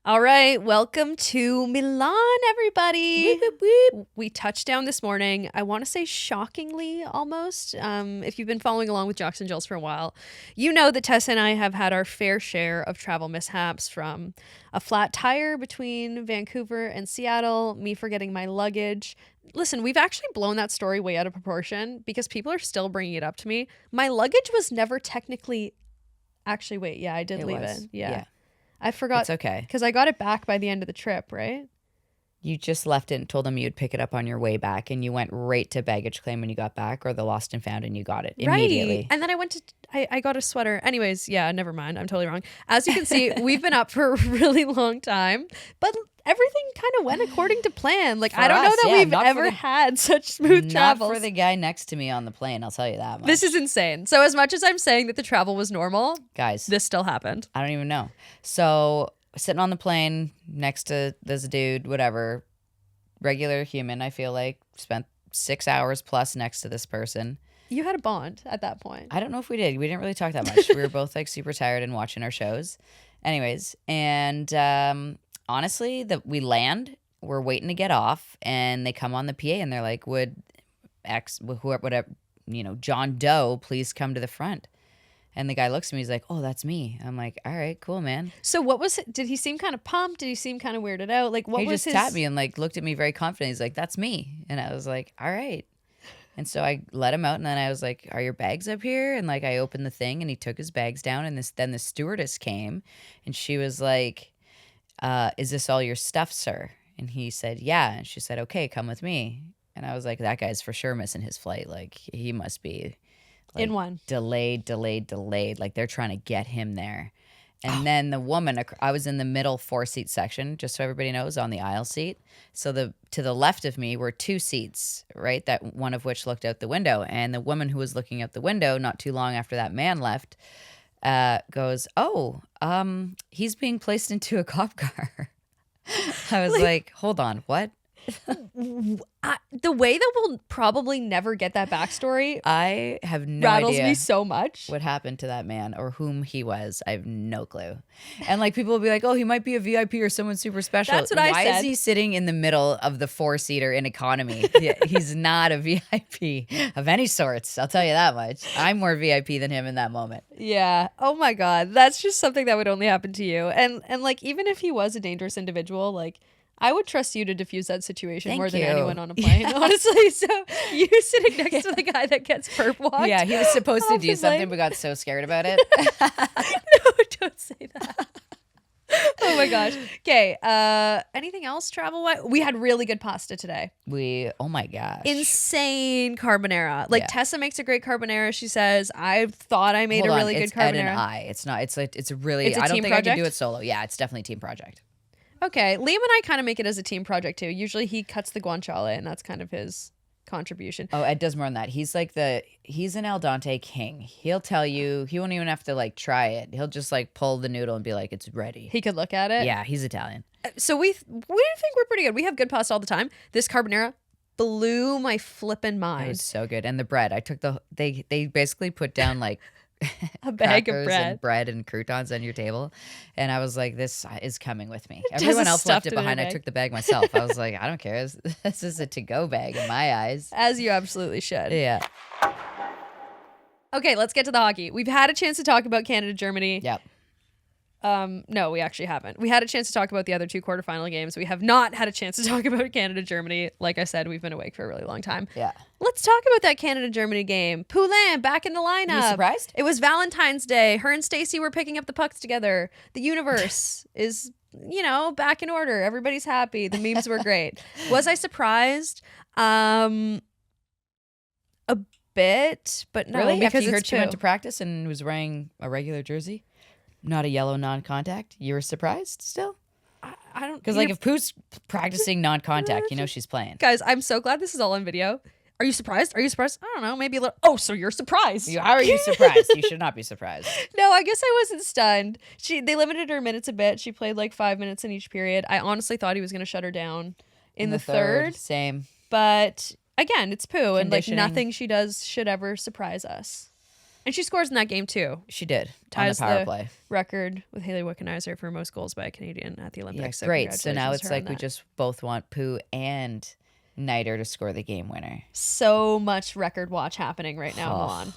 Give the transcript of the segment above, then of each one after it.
All right, welcome to Milan, everybody. Whoop, whoop, whoop. We touched down this morning. I want to say shockingly, almost. If you've been following along with Jocks and Jills for a while, you know that Tessa and I have had our fair share of travel mishaps, from a flat tire between Vancouver and Seattle, me forgetting my luggage. Listen, we've actually blown that story way out of proportion because people are still bringing it up to me. My luggage was never technically... Actually, wait, yeah, I did leave it. Yeah. I forgot. It's okay. Because I got it back by the end of the trip, right? You just left it and told them you'd pick it up on your way back, and you went right to baggage claim when you got back, or the lost and found, and you got it immediately. Right. And then I went to, I got a sweater. Anyways, yeah, never mind. I'm totally wrong. As you can see, we've been up for a really long time, but everything kind of went according to plan. Like, For I don't know us, that yeah, we've not ever for the- had such smooth Not travels. for the guy next to me on the plane, I'll tell you that much. This is insane. So as much as I'm saying that the travel was normal, Guys, this still happened. I don't even know. So, sitting on the plane next to this dude, whatever, regular human, I feel like, spent 6 hours plus next to this person. You had a bond at that point. I don't know if we did. We didn't really talk that much. We were both like super tired and watching our shows. Anyways, and honestly, we land, we're waiting to get off, and they come on the PA and they're like, would whoever, John Doe please come to the front? And the guy looks at me, he's like, oh, that's me. I'm like, all right, cool, man. So what was it? Did he seem kind of pumped? Did he seem kind of weirded out? Like, what He was just his... tapped me and like looked at me very confident. He's like, that's me. And I was like, all right. And so I let him out, and then I was like, are your bags up here? And like I opened the thing, and he took his bags down, and then the stewardess came, and she was like, is this all your stuff, sir? And he said, yeah. And she said, okay, come with me. And I was like, that guy's for sure missing his flight. Like, he must be like, in one. delayed. Like, they're trying to get him there. And then the woman, I was in the middle 4-seat section, just so everybody knows, on the aisle seat. So to the left of me were 2 seats, right? That one of which looked out the window. And the woman who was looking out the window, not too long after that man left, goes, he's being placed into a cop car. I was like, hold on, what? The way that we'll probably never get that backstory I have no rattles idea me so much. what happened to that man or whom he was. I have no clue. And like, people will be like, oh, he might be a VIP or someone super special. That's what I Why said. is he sitting in the middle of the 4-seater in economy? He's not a VIP of any sorts. I'll tell you that much. I'm more VIP than him in that moment. Yeah. Oh my God. That's just something that would only happen to you. And like, even if he was a dangerous individual, like, I would trust you to diffuse that situation more than you. anyone on a plane, honestly. So you sitting next to the guy that gets perp walked. Yeah, he was supposed to off do the something plane. but got so scared about it. No, don't say that. Oh my gosh. Okay. Anything else travel-wise? We had really good pasta today. Oh my gosh. Insane carbonara. Like, Yeah. Tessa makes a great carbonara. She says, I thought I made Hold a on, really good it's Ed and carbonara. I. It's not. It's like, it's a really. It's a I don't team think I project? can do it solo. Yeah, it's definitely a team project. Okay. Liam and I kind of make it as a team project too. Usually he cuts the guanciale, and that's kind of his contribution. Oh, Ed does more than that. He's like he's an al dente king. He'll tell you, he won't even have to like try it. He'll just like pull the noodle and be like, it's ready. He could look at it. Yeah, he's Italian. So we think we're pretty good. We have good pasta all the time. This carbonara blew my flippin' It mind. was so good. And the bread, I took they basically put down like A bag of crackers bread. and bread and croutons on your table. And I was like, this is coming with me. Tessa Everyone else stuffed left it it in a behind. I bag. took the bag myself. I was like, I don't care. This is a to-go bag in my eyes. As you absolutely should. Yeah. Okay, let's get to the hockey. We've had a chance to talk about Canada, Germany. Yep. No, we actually haven't. We had a chance to talk about the other 2 quarterfinal games. We have not had a chance to talk about Canada, Germany. Like I said, we've been awake for a really long time. Yeah. Let's talk about that Canada, Germany game. Poulin back in the lineup. You surprised? It was Valentine's Day. Her and Stacey were picking up the pucks together. The universe is, back in order. Everybody's happy. The memes were great. Was I surprised? A bit, but no, Really? because After you it's heard she went Pooh. to practice and was wearing a regular jersey, not a yellow non-contact, you were surprised still? I don't, Because like if Pooh's practicing non-contact, she's playing. guys, I'm so glad this is all on video. Are you surprised? Are you surprised? I don't know. Maybe a little. Oh, so you're surprised? How are you surprised? You should not be surprised. No, I guess I wasn't stunned. They limited her minutes a bit. She played like 5 minutes in each period. I honestly thought he was going to shut her down in the third. Same. But again, it's Pooh, and like Conditioning. nothing she does should ever surprise us. And she scores in that game too. She did. Ties on the power play. Record with Haley Wickenheiser for most goals by a Canadian at the Yeah, Olympics. great. So now congratulations it's to her like on we that. just both want Pooh and Niter to score the game winner. So much record watch happening right now in Oh. Milan.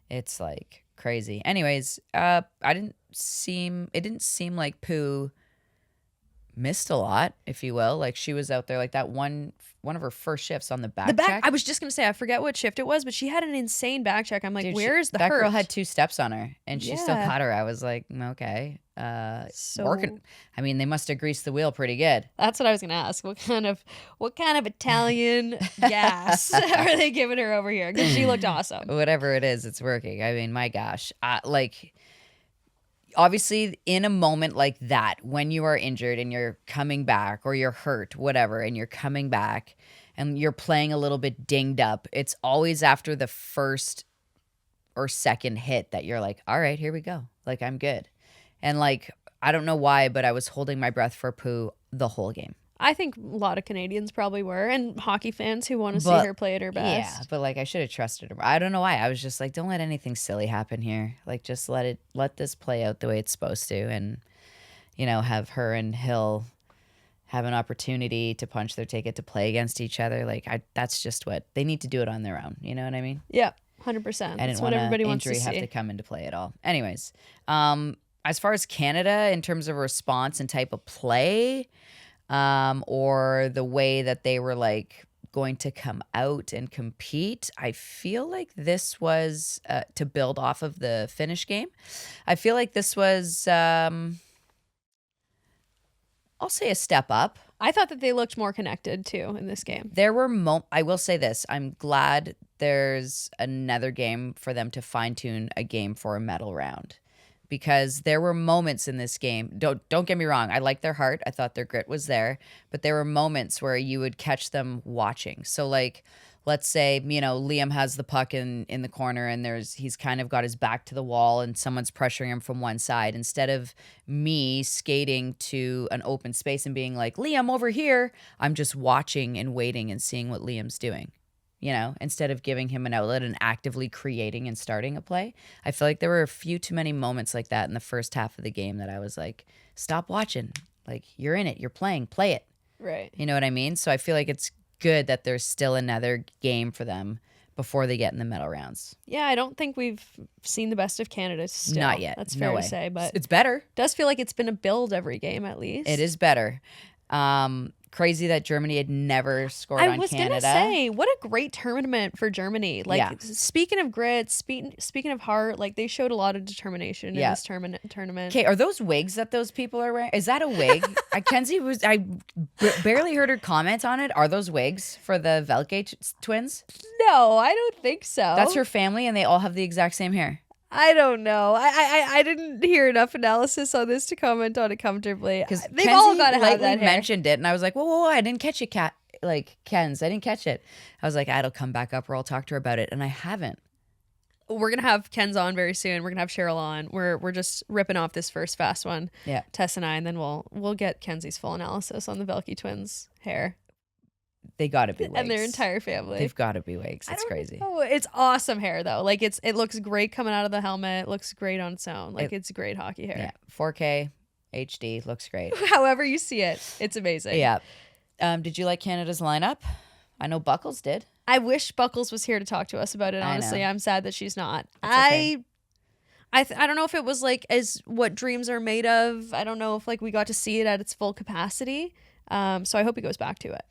It's like crazy. Anyways, it didn't seem like Pooh missed a lot, if you will. Like she was out there like that one of her first shifts on the back check. I was just gonna say I forget what shift it was, but she had an insane back check. I'm like, Dude, where's the that hurt? girl had 2 steps on her and she still Yeah. caught her. I was like, okay. So Working. I mean, they must have greased the wheel pretty good. that's what I was gonna ask. What kind of Italian gas are they giving her over here? Because she looked awesome. Whatever it is, it's working. I mean, my gosh. Like obviously in a moment like that, when you are injured and you're coming back or you're hurt, whatever, and you're coming back and you're playing a little bit dinged up, it's always after the first or second hit that you're like, all right, here we go. Like, I'm good. And like, I don't know why, but I was holding my breath for Pooh the whole game. I think a lot of Canadians probably were, and hockey fans who want to see her play at her best. Yeah, but like I should have trusted her. I don't know why. I was just like, don't let anything silly happen here. Like just let this play out the way it's supposed to, and have her and Hill have an opportunity to punch their ticket to play against each other. Like that's just what they need to do it on their own. You know what I mean? Yeah, 100%. That's what everybody wants to see. Have to come into play at all. Anyways, as far as Canada in terms of response and type of play. Or the way that they were like going to come out and compete. I feel like this was to build off of the Finnish game. I feel like this was, I'll say a step up. I thought that they looked more connected too in this game. There were I will say this. I'm glad there's another game for them to fine tune a game for a medal round. Because there were moments in this game. Don't get me wrong. I liked their heart. I thought their grit was there. But there were moments where you would catch them watching. So like, let's say, Liam has the puck in the corner and he's kind of got his back to the wall and someone's pressuring him from one side. Instead of me skating to an open space and being like, Liam, over here, I'm just watching and waiting and seeing what Liam's doing. Instead of giving him an outlet and actively creating and starting a play. I feel like there were a few too many moments like that in the first half of the game that I was like, stop watching. Like, you're in it. You're playing. Play it. Right. You know what I mean? So I feel like it's good that there's still another game for them before they get in the medal rounds. Yeah, I don't think we've seen the best of Canada still. Not yet. That's fair to say, but it's better. It does feel like it's been a build every game at least. It is better. Crazy that Germany had never scored on Canada. I was going to say, what a great tournament for Germany. Like, Speaking of grit, speaking of heart, like, they showed a lot of determination in this tournament. Okay, are those wigs that those people are wearing? Is that a wig? Kenzie I barely heard her comment on it. Are those wigs for the Velke twins? No, I don't think so. That's her family, and they all have the exact same hair. I don't know. I didn't hear enough analysis on this to comment on it comfortably. Because they've all got to have that hair. Mentioned it, and I was like, whoa, I didn't catch it, Ken's. I didn't catch it. I was like, it'll come back up, or I'll talk to her about it, and I haven't. We're gonna have Ken's on very soon. We're gonna have Cheryl on. We're just ripping off this first fast one. Yeah, Tess and I, and then we'll get Kenzie's full analysis on the Velke twins' hair. They gotta be wigs. And their entire family. They've gotta be wigs. It's crazy. Oh, it's awesome hair though. Like it looks great coming out of the helmet. It looks great on its own. Like it's great hockey hair. Yeah, 4K HD looks great. However you see it, it's amazing. Yeah. Did you like Canada's lineup? I know Buckles did. I wish Buckles was here to talk to us about it. Honestly, I'm sad that she's not. Okay. I don't know if it was like as what dreams are made of. I don't know if like we got to see it at its full capacity. So I hope he goes back to it.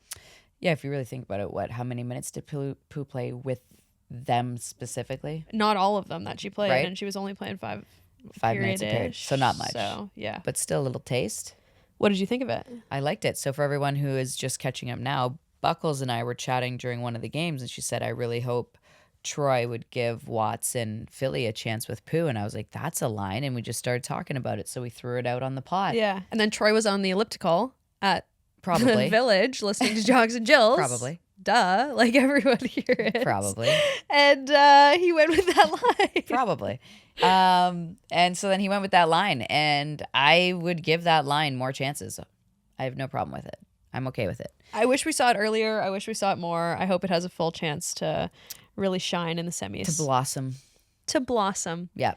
Yeah, if you really think about it, how many minutes did Pooh play with them specifically? Not all of them that she played, right? And she was only playing 5 minutes a period, so not much. So yeah, but still a little taste. What did you think of it? I liked it. So for everyone who is just catching up now, Buckles and I were chatting during one of the games, and she said, I really hope Troy would give Watts and Philly a chance with Pooh. And I was like, that's a line. And we just started talking about it. So we threw it out on the pod. Yeah. And then Troy was on the elliptical at probably the Village listening to Jogs and Jills. Probably. Duh. Like everyone here is. Probably. And he went with that line. Probably. And so then he went with that line. And I would give that line more chances. I have no problem with it. I'm okay with it. I wish we saw it earlier. I wish we saw it more. I hope it has a full chance to really shine in the semis. To blossom. to blossom. Yeah.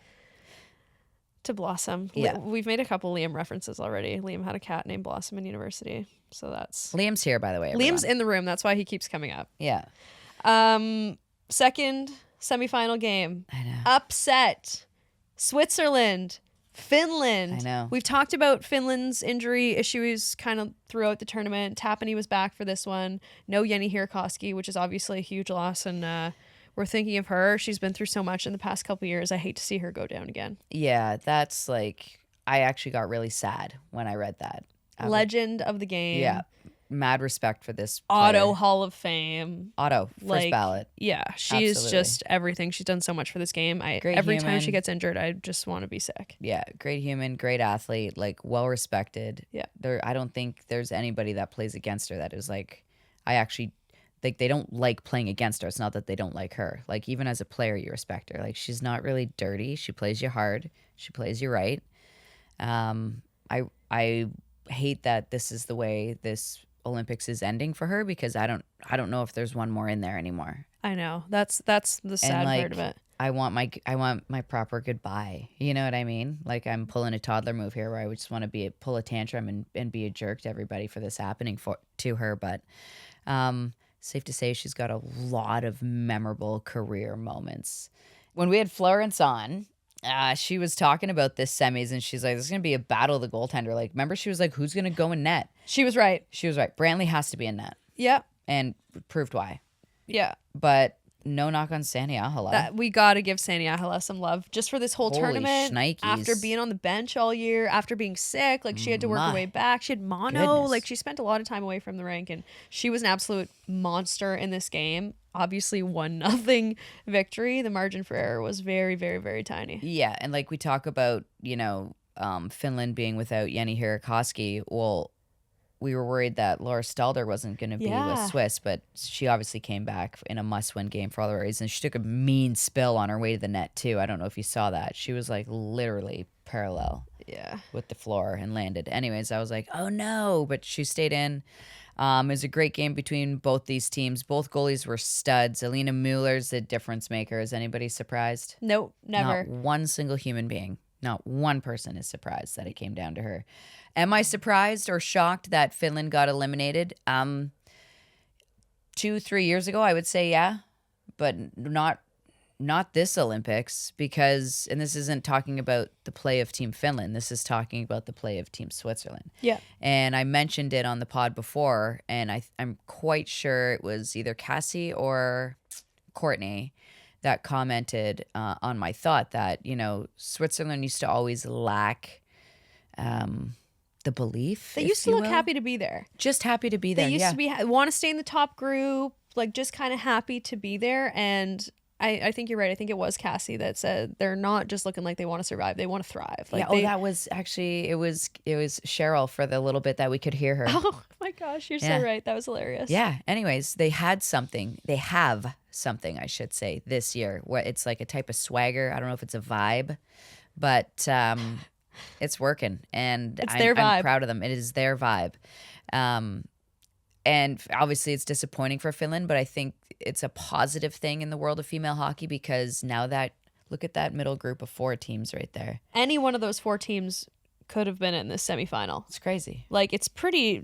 To blossom. Yeah. We've made a couple Liam references already. Liam had a cat named Blossom in university. So that's... Liam's here, by the way, everyone. Liam's in the room. That's why he keeps coming up. Yeah. Second semifinal game. I know. Upset. Switzerland. Finland. I know. We've talked about Finland's injury issues kind of throughout the tournament. Tapani was back for this one. No Jenni Hirkoski, which is obviously a huge loss, and we're thinking of her. She's been through so much in the past couple of years. I hate to see her go down again. Yeah, that's like, I actually got really sad when I read that. Legend of the game. Yeah. Mad respect for this Auto player. Hall of Fame. Auto, first ballot. Yeah, she's Absolutely. just everything. She's done so much for this game. Every time she gets injured, I just want to be sick. Yeah, great human, great athlete, like well respected. Yeah. I don't think there's anybody that plays against her that is like, I actually think they don't like playing against her. It's not that they don't like her. Like, even as a player, you respect her. Like, she's not really dirty. She plays you hard. She plays you right. I hate that this is the way this Olympics is ending for her, because I don't know if there's one more in there anymore. I know. That's the sad part of it. I want my proper goodbye. You know what I mean? Like, I'm pulling a toddler move here where I would just want to pull a tantrum and be a jerk to everybody for this happening to her. But safe to say she's got a lot of memorable career moments. When we had Florence on, she was talking about this semis, and she's like, "This is gonna be a battle of the goaltender." Like, remember, she was like, "Who's gonna go in net?" She was right. She was right. Brändli has to be in net, Yep. and proved why. Yeah. But no knock on Saniahala. We got to give Saniahala some love just for this whole Holy tournament. shnikes. After being on the bench all year, after being sick, like she had to work her way back. She had mono. Goodness. Like, she spent a lot of time away from the rink, and she was an absolute monster in this game. Obviously 1-0 victory. The margin for error was very, very, very tiny. Yeah, and like we talk about, Finland being without Jenni Hirkoski. Well, we were worried that Laura Stalder wasn't going to be with Swiss, but she obviously came back in a must-win game for all the reasons. She took a mean spill on her way to the net, too. I don't know if you saw that. She was, like, literally parallel with the floor and landed. Anyways, I was like, oh, no, but she stayed in. It was a great game between both these teams. Both goalies were studs. Alina Müller's the difference maker. Is anybody surprised? Nope, never. Not one single human being. Not one person is surprised that it came down to her. Am I surprised or shocked that Finland got eliminated? 2-3 years ago, I would say yeah, but not this Olympics, because, and this isn't talking about the play of Team Finland. This is talking about the play of Team Switzerland. Yeah. And I mentioned it on the pod before, and I'm quite sure it was either Cassie or Courtney that commented on my thought that, Switzerland used to always lack the belief. They used to look happy to be there. Just happy to be there. They used to want to stay in the top group, like just kind of happy to be there. And I think you're right. I think it was Cassie that said they're not just looking like they want to survive; they want to thrive. Like that was actually it was Cheryl for the little bit that we could hear her. Oh my gosh, you're so right. That was hilarious. Yeah. Anyways, they had something. They have something, I should say, this year. What it's like a type of swagger. I don't know if it's a vibe, but it's working, and I'm proud of them. It is their vibe. And obviously it's disappointing for Finland, but I think it's a positive thing in the world of female hockey, because now look at that middle group of 4 teams right there. Any one of those 4 teams could have been in this semifinal. It's crazy. Like, it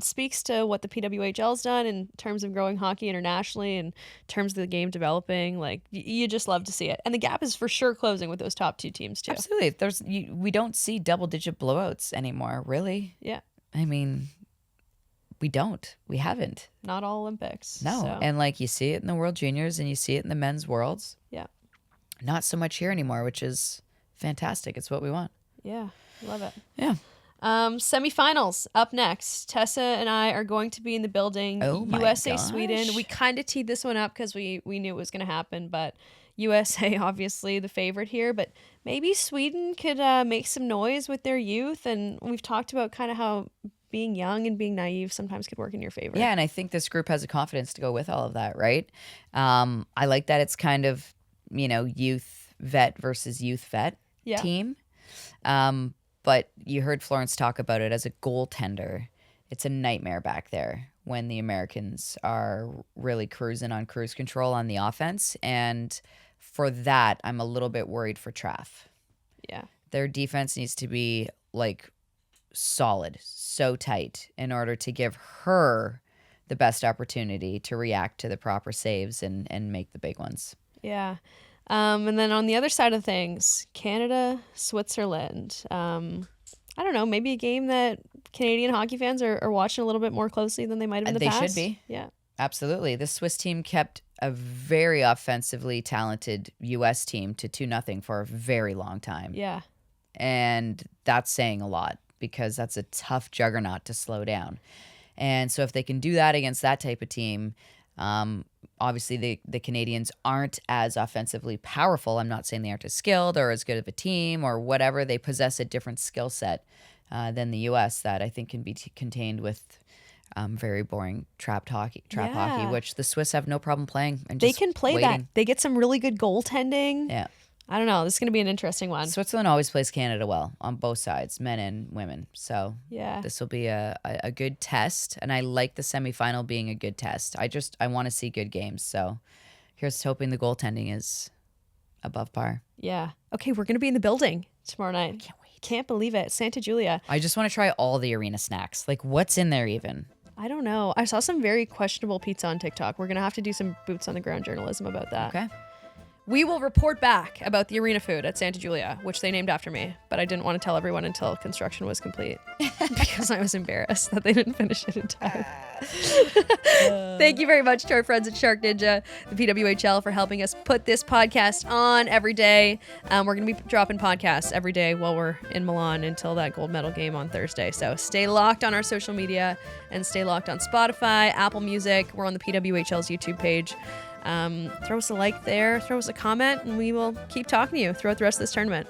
speaks to what the PWHL's done in terms of growing hockey internationally, and in terms of the game developing. Like, you just love to see it. And the gap is for sure closing with those top 2 teams too. Absolutely. We don't see double-digit blowouts anymore, really. Yeah. I mean, we haven't. Not all Olympics. No. So. And like, you see it in the World Juniors and you see it in the men's worlds. Yeah. Not so much here anymore, which is fantastic. It's what we want. Yeah. Love it. Yeah. Semifinals up next. Tessa and I are going to be in the building. Oh my USA, gosh. Sweden. We kind of teed this one up because we knew it was going to happen, but USA obviously the favorite here. But maybe Sweden could make some noise with their youth, and we've talked about kind of how being young and being naive sometimes could work in your favor. Yeah, and I think this group has the confidence to go with all of that, right? I like that it's kind of, youth vet versus youth vet team. But you heard Florence talk about it as a goaltender. It's a nightmare back there when the Americans are really cruising on cruise control on the offense. And for that, I'm a little bit worried for Traff. Yeah. Their defense needs to be like solid, so tight in order to give her the best opportunity to react to the proper saves and make the big ones. Yeah. And then on the other side of things, Canada, Switzerland. I don't know, maybe a game that Canadian hockey fans are watching a little bit more closely than they might have in the past. They should be. Yeah. Absolutely. The Swiss team kept a very offensively talented U.S. team to 2-0 for a very long time. Yeah. And that's saying a lot because that's a tough juggernaut to slow down. And so if they can do that against that type of team, obviously the Canadians aren't as offensively powerful. I'm not saying they aren't as skilled or as good of a team or whatever. They possess a different skill set than the U.S. that I think can be contained with very boring trap hockey, which the Swiss have no problem playing. And they can play waiting. that. They get some really good goaltending. Yeah. I don't know. This is going to be an interesting one. Switzerland always plays Canada well on both sides, men and women. So yeah, this will be a good test. And I like the semifinal being a good test. I want to see good games. So here's hoping the goaltending is above par. Yeah. Okay, we're going to be in the building tomorrow night. Can't wait. Can't believe it. Santa Julia. I just want to try all the arena snacks. Like, what's in there even? I don't know. I saw some very questionable pizza on TikTok. We're going to have to do some boots on the ground journalism about that. Okay. We will report back about the arena food at Santa Julia, which they named after me, but I didn't want to tell everyone until construction was complete because I was embarrassed that they didn't finish it in time. Thank you very much to our friends at Shark Ninja, the PWHL, for helping us put this podcast on every day. We're going to be dropping podcasts every day while we're in Milan until that gold medal game on Thursday. So stay locked on our social media and stay locked on Spotify, Apple Music. We're on the PWHL's YouTube page. Throw us a like there, throw us a comment, and we will keep talking to you throughout the rest of this tournament.